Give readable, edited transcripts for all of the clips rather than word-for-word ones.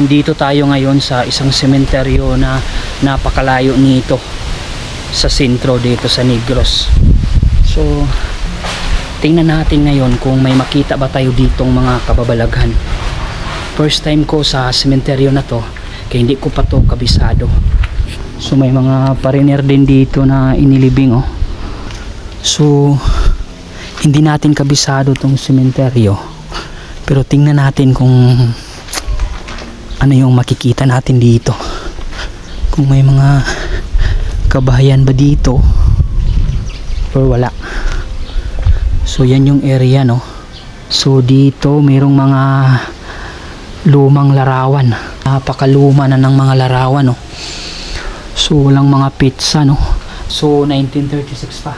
nandito tayo ngayon sa isang sementeryo na napakalayo nito sa sentro dito sa Negros. So tingnan natin ngayon kung may makita ba tayo ditong mga kababalaghan. First time ko sa sementeryo na to, kaya hindi ko pa to kabisado. So may mga pariner din dito na inilibing oh. So hindi natin kabisado tong sementeryo, pero tingnan natin kung ano yung makikita natin dito, kung may mga kabahayan ba dito or wala. So yan yung area no. So dito mayroong mga lumang larawan, napakaluma na ng mga larawan no. So walang mga pizza no. So 1936 pa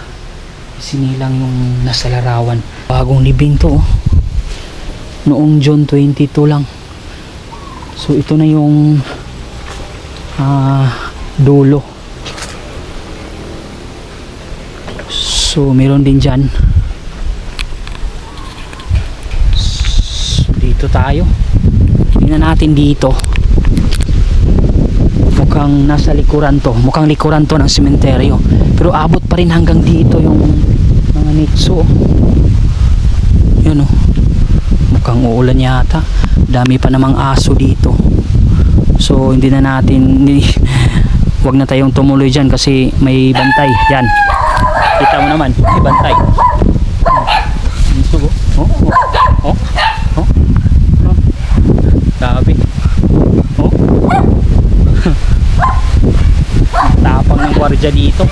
sinilang yung nasa larawan. Bagong libing to oh. Noong June 22 lang. So ito na yung dulo. So meron din dyan. So dito tayo. Tingnan natin dito. Mukhang nasa likuran to. Mukhang likuran to ng sementeryo. Pero abot pa rin hanggang dito yung mga nitso. Yan oh. Mukhang uulan yata. Dami pa namang aso dito. So hindi na natin wag na tayong tumuloy dyan kasi may bantay. Yan. Kita mo naman, may bantay. Oh, oh, oh, oh, oh. Grabe. Oh. Tapang ng gwardiya dito.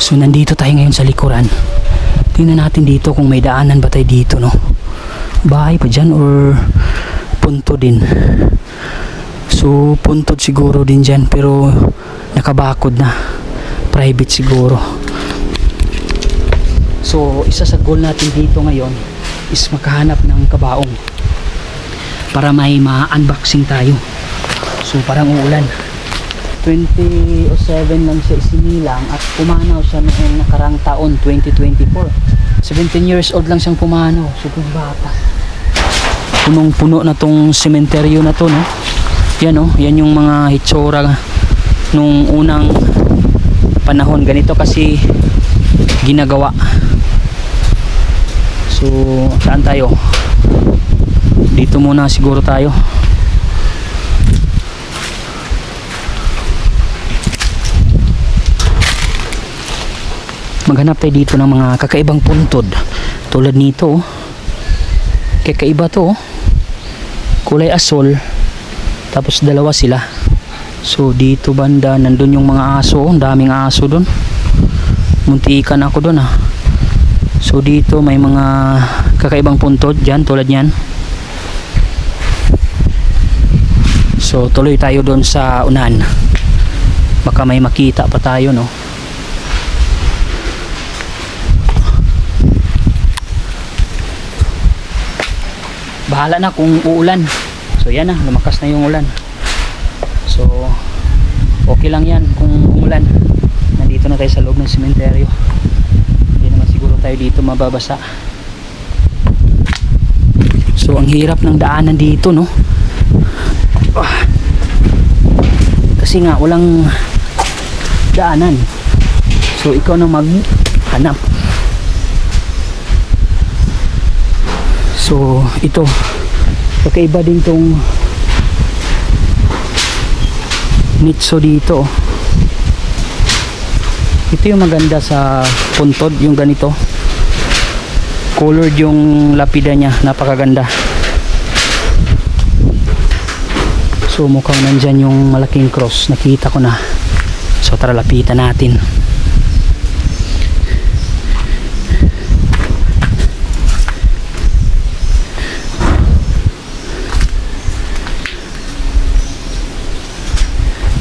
So nandito tayo ngayon sa likuran. Tingnan natin dito kung may daanan ba tayo dito no. Bahay pa dyan or punto din. So puntod siguro din dyan pero nakabakod na. Private siguro. So isa sa goal natin dito ngayon is makahanap ng kabaong para may ma-unboxing tayo. So parang uulan. 2007 lang siya isinilang at pumanaw siya noong nakarang taon 2024. 17 years old lang siyang pumanaw. Super bata. Punong-puno na tong sementeryo na to no. Yan oh, yan yung mga hitsura nung unang panahon. Ganito kasi ginagawa. So saan tayo? Dito muna siguro tayo. Maghanap tayo dito ng mga kakaibang puntod tulad nito oh. Kakaiba to oh. Kulay asol tapos dalawa sila. So dito banda nandun yung mga aso oh. Daming aso dun. Muntikan ako dun ah. So dito may mga kakaibang puntod dyan tulad yan. So tuloy tayo dun sa unahan. Baka may makita pa tayo no. Bahala na kung uulan. So yan na, lumakas na yung ulan. So okay lang yan kung umulan. Nandito na tayo sa loob ng sementeryo. Hindi naman siguro tayo dito mababasa. So ang hirap ng daanan dito no. Kasi nga walang daanan. So ikaw na maghanap. So ito kakaiba din tong nitso dito. Ito yung maganda sa puntod, yung ganito colored yung lapida nya, napakaganda. So mukhang nandyan yung malaking cross, nakita ko na. So tara lapitan natin.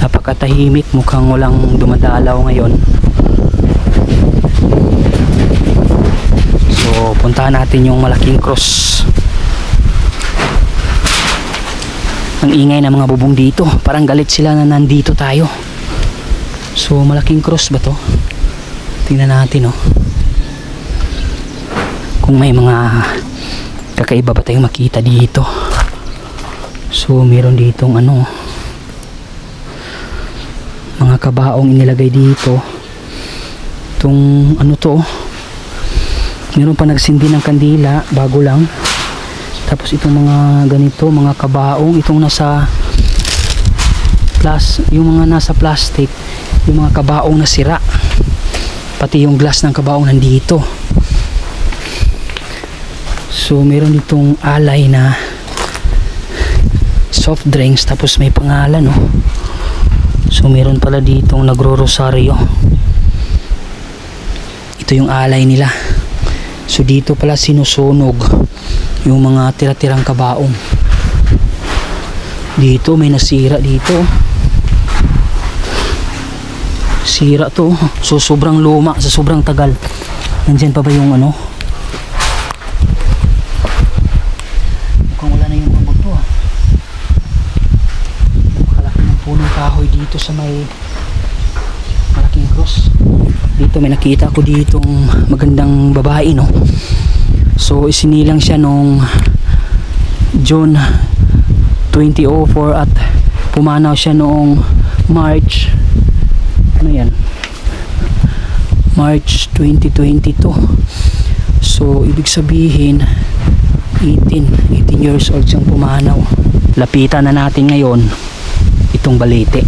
Napakatahimik, mukhang walang dumadalaw ngayon. So puntahan natin yung malaking cross. Ang ingay ng mga bubong dito, parang galit sila na nandito tayo. So malaking cross ba to? Tingnan natin oh. kung may mga kakaiba ba tayong makita dito. So meron ditong ano, mga kabaong inilagay dito. Itong ano to, meron pa nagsindi ng kandila bago lang. Tapos itong mga ganito, mga kabaong, itong nasa yung mga nasa plastic, yung mga kabaong na sira, pati yung glass ng kabaong nandito. So meron ditong alay na soft drinks, tapos may pangalan, no? So meron pala ditong nagro-rosaryo. Ito yung alay nila. So dito pala sinusunog yung mga tira-tirang kabaong. Dito may nasira dito. Sira to. So sobrang luma, sa sobrang tagal. Nandyan pa ba yung ano? Mukhang wala na yung bubog to, ah. Napakalaki ng punong kahoy dito sa may malaking cross. Dito may nakita ko ditong magandang babae, no? So isinilang siya nung June 2004 at pumanaw siya noong March, ano yan, March 2022. So ibig sabihin 18 years old siyang pumanaw. Lapitan na natin ngayon itong balete.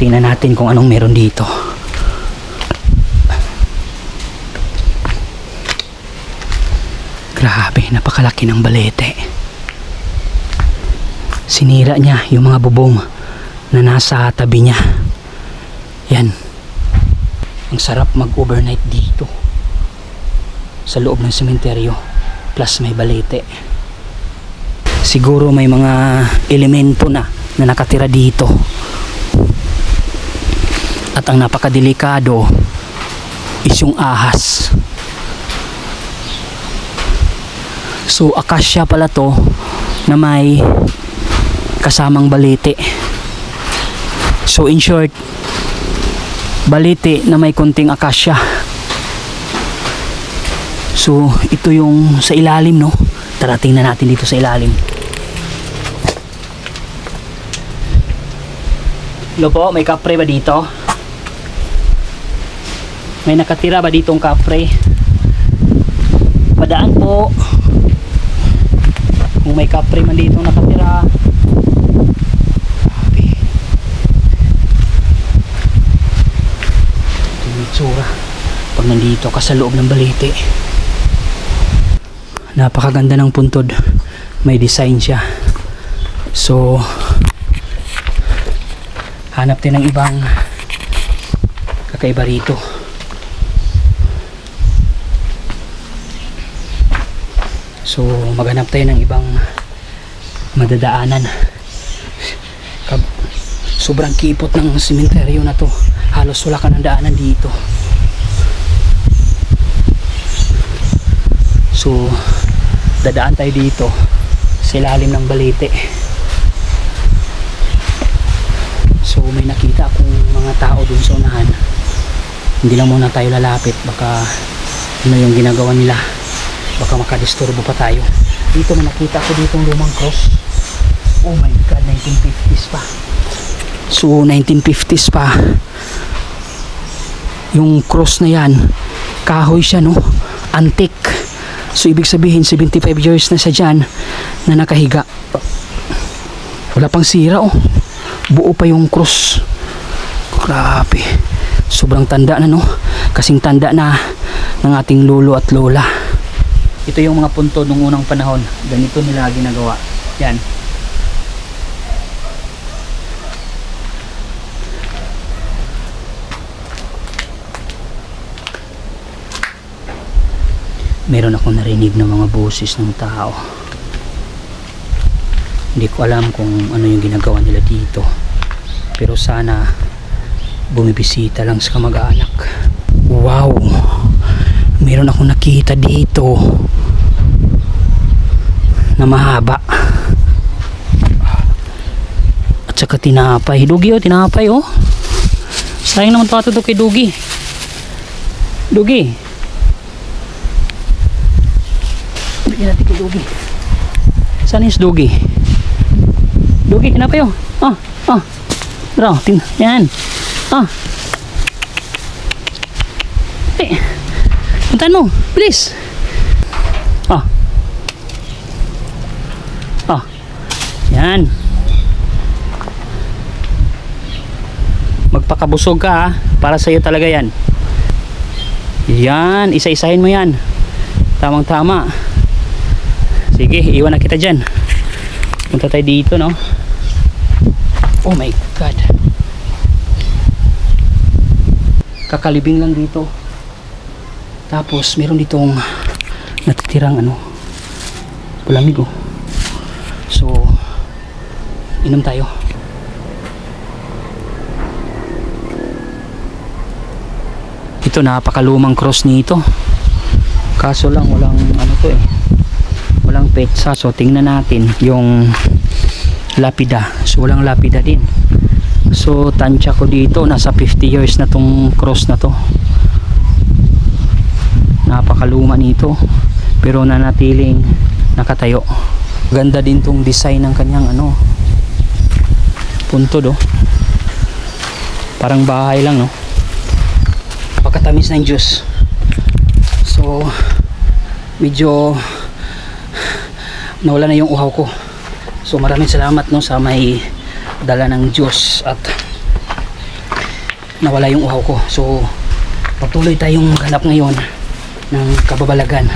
Tingnan natin kung anong meron dito. Grabe, napakalaki ng balete. Sinira niya yung mga bubong na nasa tabi niya. Yan. Ang sarap mag-overnight dito sa loob ng sementeryo, plus may balete. Siguro may mga elemento na nakatira dito. At ang napakadelikado is yung ahas. So akasya pala to na may kasamang balete. So in short, balete na may konting akasya. So ito yung sa ilalim, no? Tara, tingnan natin dito sa ilalim. Hello po, may kapre ba dito? May nakatira ba ditong kapre? Padaan po. Kung may kapre man dito nakatira. Grabe. Ito yung itsura pag nandito ka sa loob ng balete. Napakaganda ng puntod. May design siya. So hanap din ng ibang kakaiba rito. So maghanap tayo ng ibang madadaanan. Sobrang kipot ng sementeryo na to. Halos wala ka ng daanan dito. So dadaan tayo dito sa ilalim ng balete. So may nakita akong mga tao dun sa unahan. Hindi lang muna tayo lalapit, baka ano yung ginagawa nila, baka makadisturbo pa tayo. Dito may nakita ko ditong lumang cross. Oh my god, 1950s pa. So 1950s pa yung cross na yan. Kahoy siya, no? Antique. So ibig sabihin 75 years na siya dyan na nakahiga. Wala pang sira, oh. Buo pa yung cross. Grabe. Sobrang tanda na, no? Kasing tanda na ng ating lolo at lola. Ito yung mga punto nung unang panahon. Ganito nila ginagawa. Yan. Meron akong narinig ng mga boses ng tao. Hindi ko alam kung ano yung ginagawa nila dito. Pero sana bumibisita lang sa kamag-anak. Wow! Meron akong nakita dito na mahaba. At saka tinapay. Dugi, oh, tinapay, oh. Sayang naman pato to kay Dugi. Dugi. bigyan natin kay Dugi. Saan yung Dugi? Dugi, kenapa yun? Bro, tingnan. Yan. Puntahan mo, please. Yan. Magpakabusog ka ha. Para sa'yo talaga yan. Yan, isa-isahin mo yan. Tamang tama. Sige, iwan na kita dyan. Punta tayo dito, no? Oh my God. Kakalibing lang dito. Tapos, meron ditong natitirang palamig oh. So, inom tayo. Ito, napakalumang cross nito. Kaso lang walang walang petsa. So tingnan natin yung lapida. So walang lapida din. So tansya ko dito nasa 50 years na tong cross na to. Napakaluma nito pero nanatiling nakatayo. Ganda din tong design ng kanyang puntod oh. Parang bahay lang no. Pagkatamis ng juice. So medyo nawala na yung uhaw ko. So maraming salamat no sa may dala ng juice at nawala yung uhaw ko. So patuloy tayong maghanap ngayon ng kababalagan.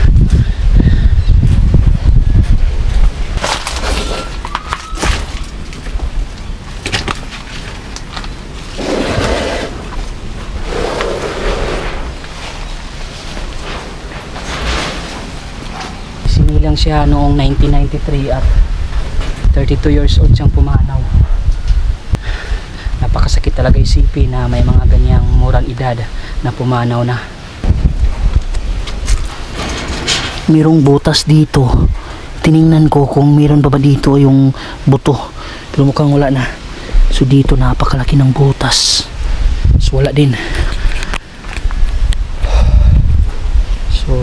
Sinilang siya noong 1993 at 32 years old siyang pumanaw. Napakasakit talaga isipin na may mga ganyang murang edad na pumanaw na. Merong butas dito. Tiningnan ko kung meron ba dito yung buto. Pero mukhang wala na. So dito napakalaki ng butas. So wala din. So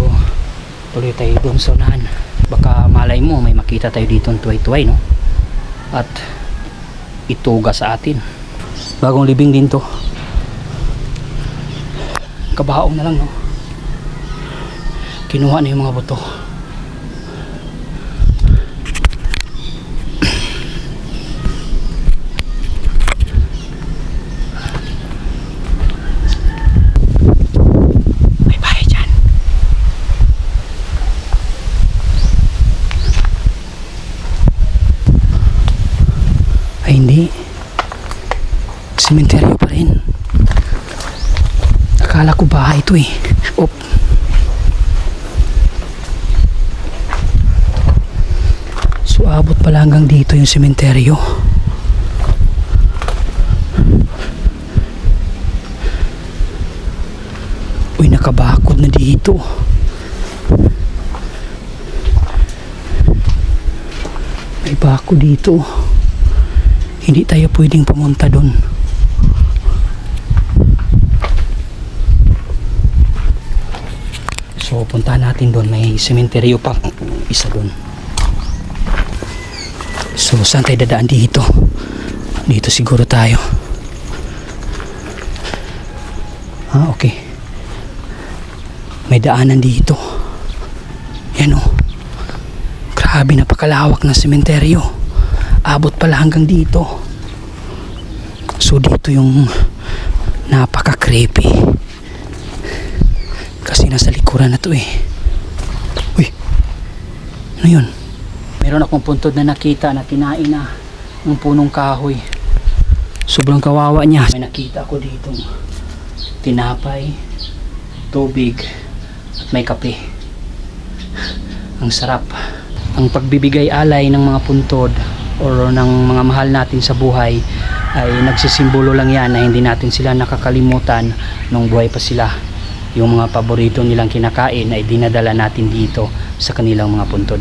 tuloy tayo doon sa unahan. Baka malay mo may makita tayo dito ng tuway-tuway no. At ituga sa atin. Bagong libing din to. Kabahaong na lang no. Kinuha na yung mga buto. May bahay dyan. Ay hindi. Sementeryo pa rin. Akala ko bahay ito eh. Op. So abot pala hanggang dito yung sementeryo. Uy, nakabakod na dito. May bako dito. Hindi tayo pwedeng pumunta doon. So puntahan natin doon. May sementeryo pa isa doon. So saan tayo dadaan dito? Dito siguro tayo. Okay. May daanan dito. Yan o. Grabe, napakalawak na sementeryo. Abot pala hanggang dito. So dito yung napaka-creepy. Kasi nasa likuran na to eh. Uy. Ano yun? Meron akong puntod na nakita na kinain na ng punong kahoy. Sobrang kawawa niya. May nakita ako dito tinapay, tubig at may kape. Ang sarap. Ang pagbibigay alay ng mga puntod or ng mga mahal natin sa buhay ay nagsisimbolo lang yan na hindi natin sila nakakalimutan nung buhay pa sila. Yung mga paborito nilang kinakain ay dinadala natin dito sa kanilang mga puntod.